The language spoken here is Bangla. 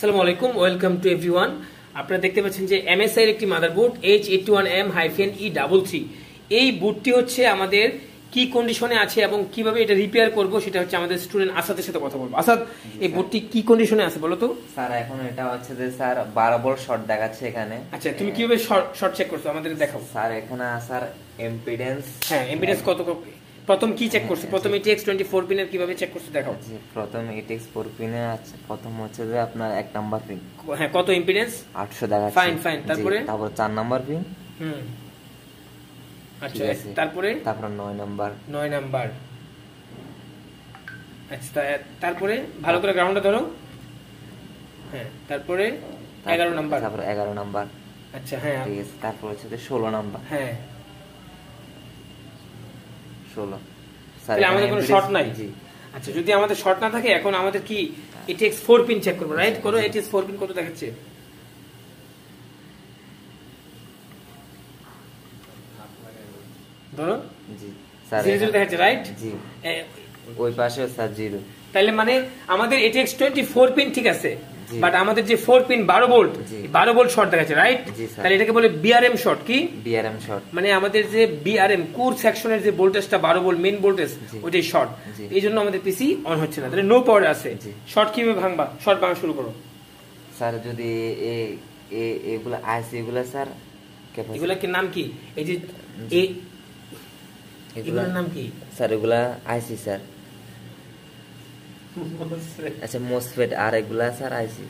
আসসালামু আলাইকুম, ওয়েলকাম টু এভরিওয়ান। আপনারা দেখতে পাচ্ছেন যে MSI এর একটি মাদারবোর্ড H81M-E33। এই বোর্ডটি হচ্ছে আমাদের কি কন্ডিশনে আছে এবং কিভাবে এটা রিপেয়ার করব সেটা হচ্ছে আমাদের স্টুডেন্ট আসাদের সাথে কথা বলবো। আসাদ, এই বোর্ডটি কি কন্ডিশনে আছে বলো তো? স্যার এখন এটা হচ্ছে যে স্যার 12 ভোল্ট শর্ট দেখাচ্ছে এখানে। আচ্ছা, তুমি কিভাবে শর্ট চেক করছো আমাদের দেখাও। স্যার এখানে স্যার এমপিডেন্স, হ্যাঁ এমপিডেন্স কত, প্রথম কি চেক করছো? প্রথম ATX24 পিনের কিভাবে চেক করছো দেখাও। প্রথম ATX4 পিনে আছে, প্রথম হচ্ছে যে আপনার 1 নাম্বার পিন। হ্যাঁ, কত ইম্পিডেন্স? 800 দেখাচ্ছে। Fine fine. তারপরে 4 নাম্বার পিন। আচ্ছা, তারপরে 9 নাম্বার। 9 নাম্বার। আচ্ছা, তারপরে ভালো করে গ্রাউন্ডটা ধরো। হ্যাঁ, তারপরে 11 নাম্বার। তারপর 11 নাম্বার। আচ্ছা, হ্যাঁ ঠিক আছে। তারপর হচ্ছে 16 নাম্বার। হ্যাঁ 16। তাহলে আমাদের কোনো শর্ট নাই। জি। আচ্ছা, যদি আমাদের শর্ট না থাকে এখন আমাদের কি ATX4 পিন চেক করব, রাইট? করো। ATX4 পিন কত দেখাচ্ছে? ধরো জি স্যার 0 দেখাচ্ছে, রাইট? জি। ওই পাশে স্যার 0। তাহলে মানে আমাদের ATX24 পিন ঠিক আছে, বাট আমাদের যে 4 পিন 12 ভোল্ট, 12 ভোল্ট শর্ট দেখাচ্ছে, রাইট? তাহলে এটাকে বলে BRM শর্ট। কি BRM শর্ট? মানে আমাদের যে BRM কোর সেকশনের যে ভোল্টেজটা 12 ভোল্ট মেইন ভোল্টেজ, ওইটাই শর্ট। এই জন্য আমাদের পিসি অন হচ্ছে না। তাহলে নো পাওয়ার আছে। শর্ট কিভাবে ভাঙবা? শর্ট ভাঙা শুরু করো। স্যার যদি এগুলা আইসি এগুলা স্যার এগুলা কি নাম কি? এই যে এগুলোর নাম কি স্যার? এগুলা আইসি স্যার। আচ্ছা, মোসফেট। আর এগুলা স্যার আইসি।